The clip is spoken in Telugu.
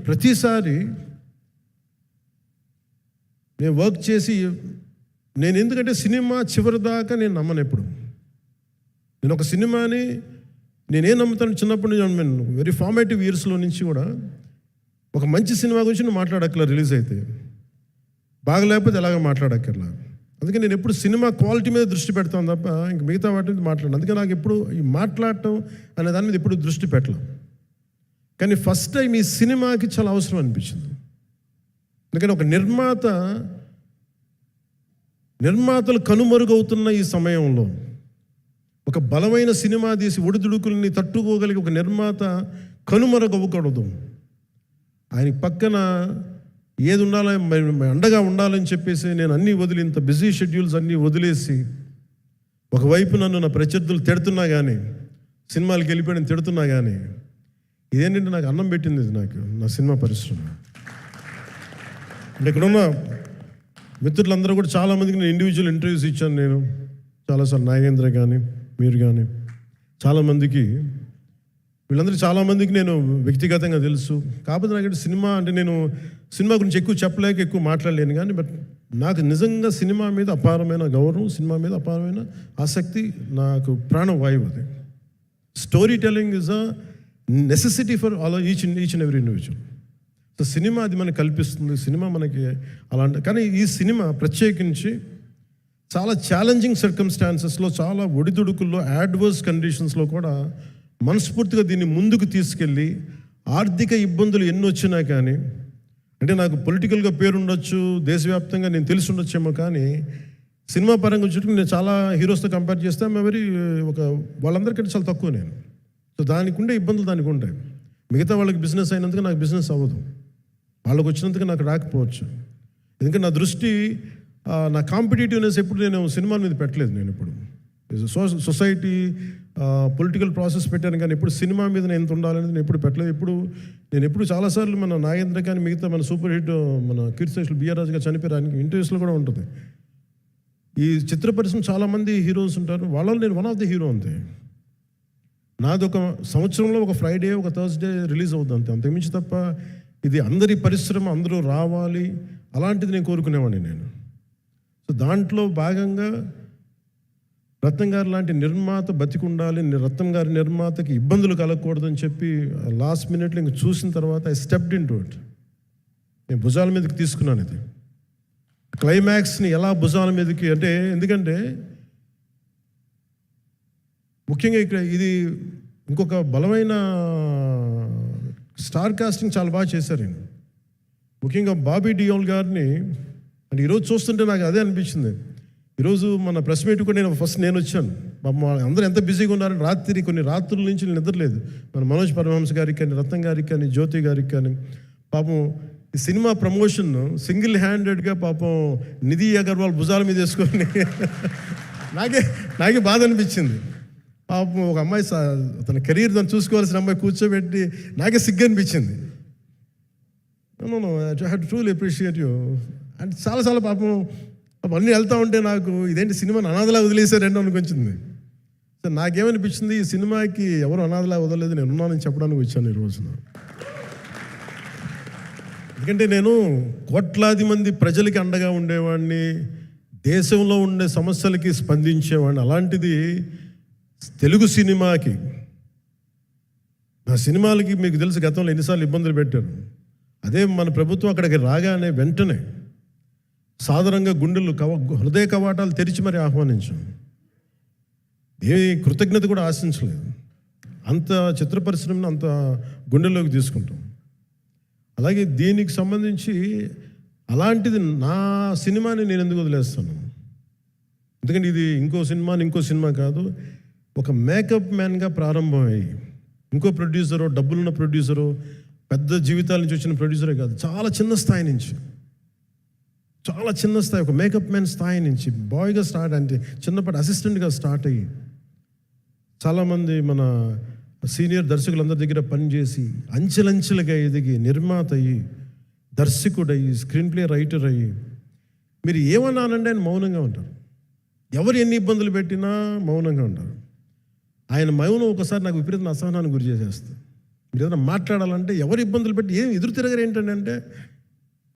ప్రతిసారి నేను వర్క్ చేసి నేను ఎందుకంటే సినిమా చివరి దాకా నేను నమ్మను. ఎప్పుడు నేను ఒక సినిమాని నేనేం నమ్ముతాను, చిన్నప్పటి నుంచి వెరీ ఫార్మేటివ్ ఇయర్స్లో నుంచి కూడా ఒక మంచి సినిమా గురించి నువ్వు మాట్లాడక్కర్లా, రిలీజ్ అయితే బాగలేకపోతే ఎలాగ మాట్లాడక్కర్లా. అందుకే నేను ఎప్పుడు సినిమా క్వాలిటీ మీద దృష్టి పెడతాను తప్ప ఇంక మిగతా వాటి మీద మాట్లాడను. అందుకే నాకు ఎప్పుడు ఈ మాట్లాడటం అనే దాని మీద ఎప్పుడు దృష్టి పెట్టలేం. కానీ ఫస్ట్ టైం ఈ సినిమాకి చాలా అవసరం అనిపించింది. ఎందుకంటే ఒక నిర్మాతలు కనుమరుగవుతున్న ఈ సమయంలో ఒక బలమైన సినిమా తీసి ఒడిదుడుకుల్ని తట్టుకోగలిగి ఒక నిర్మాత కనుమరుగవ్వకూడదు. ఆయన పక్కన ఏది ఉండాలో అండగా ఉండాలని చెప్పేసి నేను అన్నీ వదిలి, ఇంత బిజీ షెడ్యూల్స్ అన్నీ వదిలేసి, ఒకవైపు నన్ను నా ప్రత్యర్థులు తిడుతున్నా కానీ, సినిమాలకు వెళ్ళిపోయిన తిడుతున్నా కానీ, ఇదేంటంటే నాకు అన్నం పెట్టింది ఇది నాకు నా సినిమా పరిశ్రమ. అంటే ఇక్కడున్న మిత్రులందరూ కూడా చాలామందికి నేను ఇండివిజువల్ ఇంటర్వ్యూస్ ఇచ్చాను. నేను చాలాసార్లు నాగేంద్ర కానీ మీరు కానీ చాలామందికి, వీళ్ళందరికీ చాలామందికి నేను వ్యక్తిగతంగా తెలుసు. కాకపోతే నాకు సినిమా అంటే నేను సినిమా గురించి ఎక్కువ చెప్పలేక ఎక్కువ మాట్లాడలేను. కానీ బట్ నాకు నిజంగా సినిమా మీద అపారమైన గౌరవం, సినిమా మీద అపారమైన ఆసక్తి, నాకు ప్రాణవాయువు అది. Story telling is a necessity for all each and every individual. So cinema అది మనకు కల్పిస్తుంది, సినిమా మనకి అలాంటి. కానీ ఈ సినిమా ప్రత్యేకించి చాలా ఛాలెంజింగ్ సర్కమ్స్టాన్సెస్లో, చాలా ఒడిదుడుకుల్లో, యాడ్వర్స్ కండిషన్స్లో కూడా మనస్ఫూర్తిగా దీన్ని ముందుకు తీసుకెళ్ళి, ఆర్థిక ఇబ్బందులు ఎన్ని వచ్చినా కానీ, అంటే నాకు పొలిటికల్గా పేరుండొచ్చు, దేశవ్యాప్తంగా నేను తెలిసి ఉండొచ్చేమో, కానీ సినిమా పరంగా చుట్టూ నేను చాలా హీరోస్తో కంపేర్ చేస్తే వాళ్ళందరికంటే చాలా తక్కువ నేను. సో దానికి ఉండే ఇబ్బందులు దానికి ఉంటాయి. మిగతా వాళ్ళకి బిజినెస్ అయినందుకు నాకు బిజినెస్ అవ్వదు, వాళ్ళకి వచ్చినందుకు నాకు రాకపోవచ్చు. ఎందుకంటే నా దృష్టి, నా కాంపిటేటివ్నెస్ ఎప్పుడు నేను సినిమాల మీద పెట్టలేదు. నేను ఇప్పుడు సొసైటీ పొలిటికల్ ప్రాసెస్ పెట్టాను, కానీ ఎప్పుడు సినిమా మీద నేను ఎంత ఉండాలనేది నేను ఎప్పుడు పెట్టలేదు. నేను ఎప్పుడు చాలాసార్లు మన నాగేంద్ర కానీ మిగతా మన సూపర్ హిట్ మన కీర్తిశేషులు బిఆర్ రాజు గారు చనిపోయారు, ఇంటర్వ్యూస్లో కూడా ఉంటుంది. ఈ చిత్ర పరిశ్రమ చాలామంది హీరోస్ ఉంటారు, వాళ్ళలో నేను వన్ ఆఫ్ ది హీరో అంతే. నాది ఒక సంవత్సరంలో ఒక ఫ్రైడే, ఒక థర్స్డే రిలీజ్ అవుతుంది అంతే, అంతకుమించి తప్ప ఇది అందరి పరిశ్రమ, అందరూ రావాలి అలాంటిది నేను కోరుకునేవాడిని నేను. సో దాంట్లో భాగంగా రత్నం గారు లాంటి నిర్మాత బతికుండాలి, రత్నం గారి నిర్మాతకి ఇబ్బందులు కలగకూడదని చెప్పి లాస్ట్ మినిట్లో ఇంక చూసిన తర్వాత I stepped in to it. నేను భుజాల మీదకి తీసుకున్నాను ఇది. క్లైమాక్స్ని ఎలా భుజాల మీదకి అంటే, ఎందుకంటే ముఖ్యంగా ఇక్కడ ఇది ఇంకొక బలమైన స్టార్ కాస్టింగ్ చాలా బాగా చేశారు నేను. ముఖ్యంగా బాబీ డియోల్ గారిని అంటే ఈరోజు చూస్తుంటే నాకు అదే అనిపించింది. ఈరోజు మన ప్రెస్ మీట్ కూడా నేను వచ్చాను. అందరూ ఎంత బిజీగా ఉన్నారని కొన్ని రాత్రుల నుంచి నేను నిద్రలేదు. మన మనోజ్ పరమహంస గారికి కానీ, రత్నం గారికి కానీ, జ్యోతి గారికి కానీ, పాపం ఈ సినిమా ప్రమోషన్ సింగిల్ హ్యాండెడ్గా పాపం నిధి అగర్వాల్ భుజాల మీద వేసుకొని నాకే బాధ అనిపించింది. పాపం ఒక అమ్మాయి తన కెరీర్ దాన్ని చూసుకోవాల్సిన అమ్మాయి కూర్చోబెట్టి నాకే సిగ్గు అనిపించింది. I have to truly appreciate you. అంటే చాలా పాపం అన్నీ వెళ్తూ ఉంటే నాకు ఇదేంటి సినిమాని అనాథలా వదిలేశారంటే అనిపించింది. సో నాకేమనిపించింది, ఈ సినిమాకి ఎవరు అనాథలా వదలలేదు, నేను ఉన్నానని చెప్పడానికి వచ్చాను ఈ రోజున. ఎందుకంటే నేను కోట్లాది మంది ప్రజలకి అండగా ఉండేవాడిని, దేశంలో ఉండే సమస్యలకి స్పందించేవాడిని. అలాంటిది తెలుగు సినిమాకి, నా సినిమాలకి మీకు తెలుసు గతంలో ఎన్నిసార్లు ఇబ్బందులు పెట్టారు. అదే మన ప్రభుత్వం అక్కడికి రాగానే వెంటనే సాధారణంగా గుండెలు హృదయ కవాటాలు తెరిచి మరి ఆహ్వానించాం. ఏ కృతజ్ఞత కూడా ఆశించలేదు. అంత చిత్ర పరిశ్రమను అంత గుండెల్లోకి తీసుకుంటాం. అలాగే దీనికి సంబంధించి అలాంటిది నా సినిమాని నేను ఎందుకు వదిలేస్తాను? ఎందుకంటే ఇది ఇంకో సినిమా కాదు, ఒక మేకప్ మ్యాన్గా ప్రారంభమయ్యి ఇంకో ప్రొడ్యూసరో, డబ్బులున్న ప్రొడ్యూసరో, పెద్ద జీవితాల నుంచి వచ్చిన ప్రొడ్యూసరే కాదు, చాలా చిన్న స్థాయి నుంచి, ఒక మేకప్ మ్యాన్ స్థాయి నుంచి బాయ్గా స్టార్ట్, అంటే చిన్నప్పటి అసిస్టెంట్గా స్టార్ట్ అయ్యి చాలామంది మన సీనియర్ దర్శకులందరి దగ్గర పనిచేసి అంచెలంచెలుగా ఎదిగి నిర్మాత అయ్యి, దర్శకుడయ్యి, స్క్రీన్ ప్లే రైటర్ అయ్యి, మీరు ఏమన్నానండి ఆయన మౌనంగా ఉంటారు. ఎవరు ఎన్ని ఇబ్బందులు పెట్టినా మౌనంగా ఉంటారు. ఆయన మౌనం ఒకసారి నాకు విపరీత అసహనానికి గురి చేసేస్తుంది. మీరు ఏదైనా మాట్లాడాలంటే ఎవరు ఇబ్బందులు పెట్టి ఏం ఎదురు తిరగరు ఏంటండి అంటే